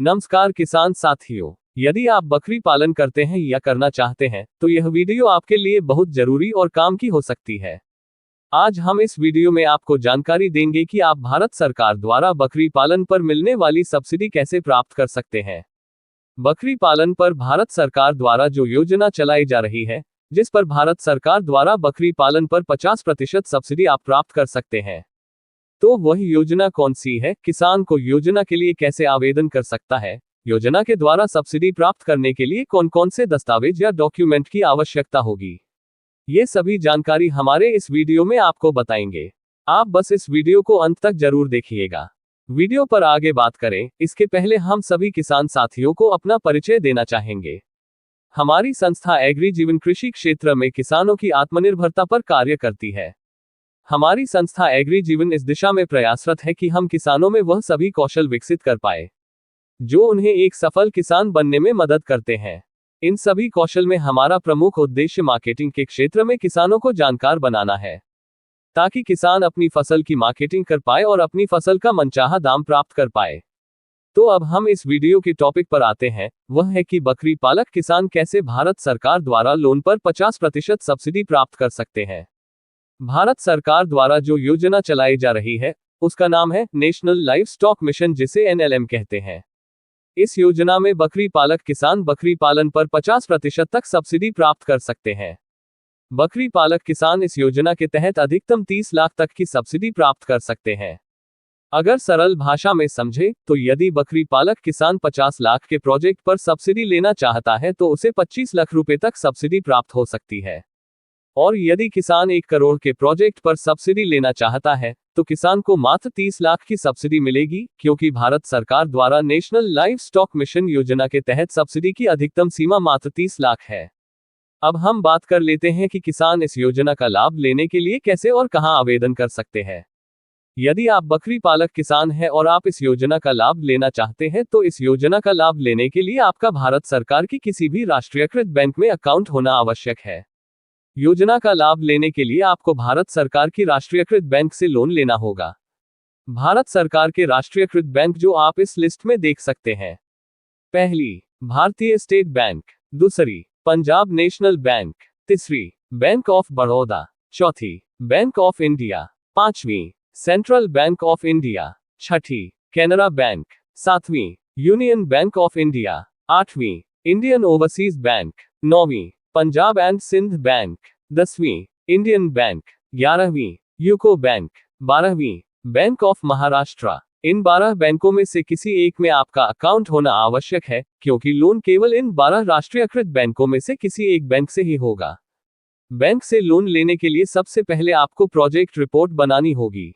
नमस्कार किसान साथियों, यदि आप बकरी पालन करते हैं या करना चाहते हैं तो यह वीडियो आपके लिए बहुत जरूरी और काम की हो सकती है। आज हम इस वीडियो में आपको जानकारी देंगे कि आप भारत सरकार द्वारा बकरी पालन पर मिलने वाली सब्सिडी कैसे प्राप्त कर सकते हैं। बकरी पालन पर भारत सरकार द्वारा जो योजना चलाई जा रही है, जिस पर भारत सरकार द्वारा बकरी पालन पर 50% सब्सिडी आप प्राप्त कर सकते हैं। तो वह योजना कौन सी है, किसान को योजना के लिए कैसे आवेदन कर सकता है, योजना के द्वारा सब्सिडी प्राप्त करने के लिए कौन कौन से दस्तावेज या डॉक्यूमेंट की आवश्यकता होगी, ये सभी जानकारी हमारे इस वीडियो में आपको बताएंगे। आप बस इस वीडियो को अंत तक जरूर देखिएगा। वीडियो पर आगे बात करें इसके पहले हम सभी किसान साथियों को अपना परिचय देना चाहेंगे। हमारी संस्था एग्री जीवन कृषि क्षेत्र में किसानों की आत्मनिर्भरता पर कार्य करती है। हमारी संस्था एग्री जीवन इस दिशा में प्रयासरत है कि हम किसानों में वह सभी कौशल विकसित कर पाए जो उन्हें एक सफल किसान बनने में मदद करते हैं। इन सभी कौशल में हमारा प्रमुख उद्देश्य मार्केटिंग के क्षेत्र में किसानों को जानकार बनाना है, ताकि किसान अपनी फसल की मार्केटिंग कर पाए और अपनी फसल का मनचाहा दाम प्राप्त कर पाए। तो अब हम इस वीडियो के टॉपिक पर आते हैं, वह है कि बकरी पालक किसान कैसे भारत सरकार द्वारा लोन पर 50% सब्सिडी प्राप्त कर सकते हैं। भारत सरकार द्वारा जो योजना चलाई जा रही है उसका नाम है नेशनल लाइव स्टॉक मिशन, जिसे NLM कहते हैं। इस योजना में बकरी पालक किसान बकरी पालन पर 50% तक सब्सिडी प्राप्त कर सकते हैं। बकरी पालक किसान इस योजना के तहत अधिकतम 30 लाख तक की सब्सिडी प्राप्त कर सकते हैं। अगर सरल भाषा में समझे तो यदि बकरी पालक किसान 50 लाख के प्रोजेक्ट पर सब्सिडी लेना चाहता है तो उसे 25 लाख रुपए तक सब्सिडी प्राप्त हो सकती है। और यदि किसान 1 करोड़ के प्रोजेक्ट पर सब्सिडी लेना चाहता है तो किसान को मात्र 30 लाख की सब्सिडी मिलेगी, क्योंकि भारत सरकार द्वारा नेशनल लाइव स्टॉक मिशन योजना के तहत सब्सिडी की अधिकतम सीमा मात्र 30 लाख है। अब हम बात कर लेते हैं कि किसान इस योजना का लाभ लेने के लिए कैसे और कहां आवेदन कर सकते हैं। यदि आप बकरी पालक किसान हैं और आप इस योजना का लाभ लेना चाहते हैं तो इस योजना का लाभ लेने के लिए आपका भारत सरकार की किसी भी राष्ट्रीयकृत बैंक में अकाउंट होना आवश्यक है। योजना का लाभ लेने के लिए आपको भारत सरकार की राष्ट्रीयकृत बैंक से लोन लेना होगा। भारत सरकार के राष्ट्रीयकृत बैंक जो आप इस लिस्ट में देख सकते हैं: पहली, भारतीय स्टेट बैंक; दूसरी, पंजाब नेशनल बैंक; तीसरी, बैंक ऑफ बड़ौदा; चौथी, बैंक ऑफ इंडिया; पांचवी, central bank of India; Chhathi, Canara bank; सातवीं, यूनियन बैंक ऑफ इंडिया; आठवीं, इंडियन ओवरसीज बैंक; नौवीं, पंजाब एंड सिंध बैंक; 10वीं, इंडियन बैंक; 11वीं, यूको बैंक; 12वीं, बैंक ऑफ महाराष्ट्र। इन 12 बैंकों में से किसी एक में आपका अकाउंट होना आवश्यक है, क्योंकि लोन केवल इन 12 राष्ट्रीयकृत बैंकों में से किसी एक बैंक से ही होगा। बैंक से लोन लेने के लिए सबसे पहले आपको प्रोजेक्ट रिपोर्ट बनानी होगी।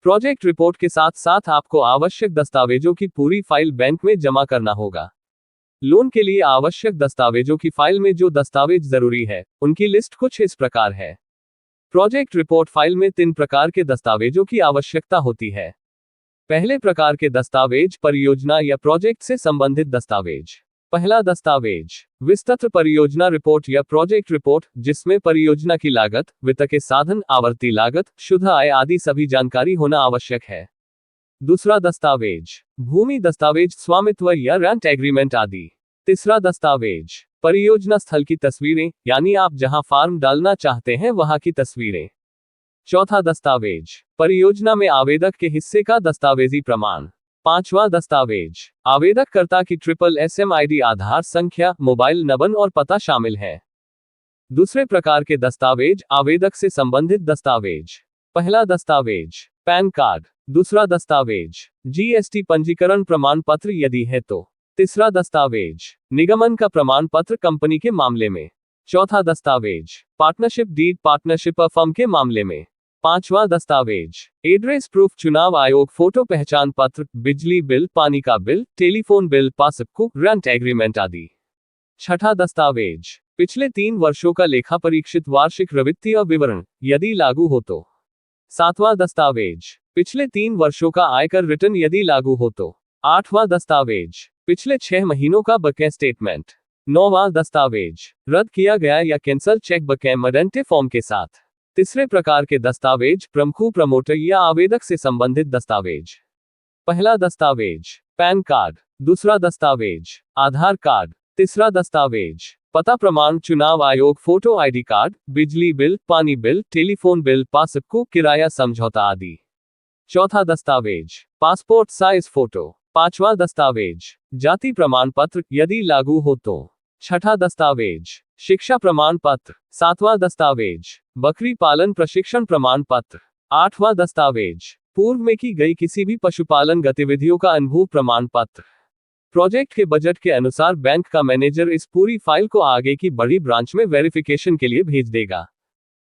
प्रोजेक्ट रिपोर्ट के साथ साथ आपको आवश्यक दस्तावेजों की पूरी फाइल बैंक में जमा करना होगा। लोन के लिए आवश्यक दस्तावेजों की फाइल में जो दस्तावेज जरूरी है उनकी लिस्ट कुछ इस प्रकार है। प्रोजेक्ट रिपोर्ट फाइल में 3 प्रकार के दस्तावेजों की आवश्यकता होती है। पहले प्रकार के दस्तावेज परियोजना या प्रोजेक्ट से संबंधित दस्तावेज। पहला दस्तावेज विस्तृत परियोजना रिपोर्ट या प्रोजेक्ट रिपोर्ट, जिसमें परियोजना की लागत, वित्त के साधन, आवर्ती लागत, शुद्ध आय आदि सभी जानकारी होना आवश्यक है। दूसरा दस्तावेज भूमि दस्तावेज, स्वामित्व या रेंट एग्रीमेंट आदि। तीसरा दस्तावेज परियोजना स्थल की तस्वीरें, यानी आप जहां फार्म डालना चाहते हैं वहां की तस्वीरें। चौथा दस्तावेज परियोजना में आवेदक के हिस्से का दस्तावेजी प्रमाण। पांचवा दस्तावेज आवेदककर्ता की SSSN ID, आधार संख्या, मोबाइल नंबर और पता शामिल है। दूसरे प्रकार के दस्तावेज आवेदक से संबंधित दस्तावेज। पहला दस्तावेज पैन कार्ड। दूसरा दस्तावेज GST पंजीकरण प्रमाण पत्र यदि है तो। तीसरा दस्तावेज निगमन का प्रमाण पत्र कंपनी के मामले में। चौथा दस्तावेज पार्टनरशिप डीड, पार्टनरशिप फर्म के मामले में। पांचवा दस्तावेज एड्रेस प्रूफ, चुनाव आयोग फोटो पहचान पत्र, बिजली बिल, पानी का bill, telephone bill, passbook, rent agreement आदि। छठा दस्तावेज पिछले 3 वर्षों का लेखा परीक्षित वार्षिक वित्तीय विवरण यदि लागू हो तो। सातवां दस्तावेज पिछले 3 वर्षों का आयकर रिटर्न यदि लागू हो तो। आठवां दस्तावेज पिछले 6 महीनों का बकाया स्टेटमेंट। नौवां दस्तावेज रद्द किया गया या कैंसल चेक बकाया मडेंटे फॉर्म के साथ। तीसरे प्रकार के दस्तावेज प्रमुख, प्रमोटर या आवेदक से संबंधित दस्तावेज। पहला दस्तावेज पैन कार्ड। दूसरा दस्तावेज आधार कार्ड। तीसरा दस्तावेज पता प्रमाण, चुनाव आयोग फोटो, ID कार्ड, बिजली बिल, पानी बिल, टेलीफोन बिल, पासबुक, किराया समझौता आदि। चौथा दस्तावेज पासपोर्ट साइज फोटो। पांचवा दस्तावेज जाति प्रमाण पत्र यदि लागू हो तो। छठा दस्तावेज शिक्षा प्रमाण पत्र। सातवां दस्तावेज बकरी पालन प्रशिक्षण प्रमाण पत्र। आठवां दस्तावेज पूर्व में की गई किसी भी पशुपालन गतिविधियों का अनुभव प्रमाण पत्र। प्रोजेक्ट के बजट के अनुसार बैंक का मैनेजर इस पूरी फाइल को आगे की बड़ी ब्रांच में वेरिफिकेशन के लिए भेज देगा।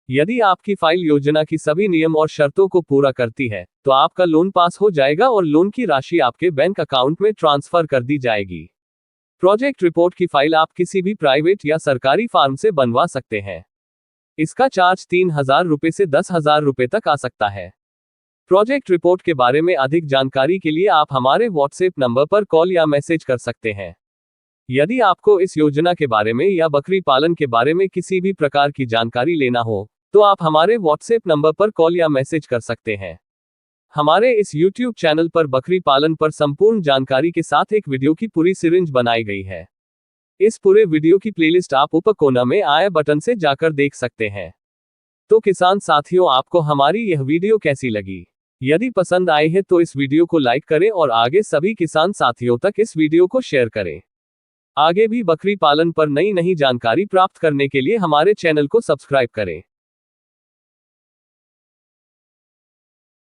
यदि आपकी फाइल योजना की सभी नियम और शर्तों को पूरा करती है, तो आपका लोन पास हो जाएगा और लोन की राशि आपके बैंक अकाउंट में ट्रांसफर कर दी जाएगी। प्रोजेक्ट रिपोर्ट की फाइल आप किसी भी प्राइवेट या सरकारी फार्म से बनवा सकते हैं। इसका चार्ज 3,000 रुपये से 10,000 रुपये तक आ सकता है। प्रोजेक्ट रिपोर्ट के बारे में अधिक जानकारी के लिए आप हमारे व्हाट्सएप नंबर पर कॉल या मैसेज कर सकते हैं। यदि आपको इस योजना के बारे में या बकरी पालन के बारे में किसी भी प्रकार की जानकारी लेना हो, तो आप हमारे व्हाट्सएप नंबर पर कॉल या मैसेज कर सकते हैं। हमारे इस YouTube चैनल पर बकरी पालन पर संपूर्ण जानकारी के साथ एक वीडियो की पूरी सीरीज बनाई गई है। इस पूरे वीडियो की प्लेलिस्ट आप ऊपर कोना में आई बटन से जाकर देख सकते हैं। तो किसान साथियों, आपको हमारी यह वीडियो कैसी लगी? यदि पसंद आई है तो इस वीडियो को लाइक करें और आगे सभी किसान साथियों तक इस वीडियो को शेयर करें। आगे भी बकरी पालन पर नई जानकारी प्राप्त करने के लिए हमारे चैनल को सब्सक्राइब करें।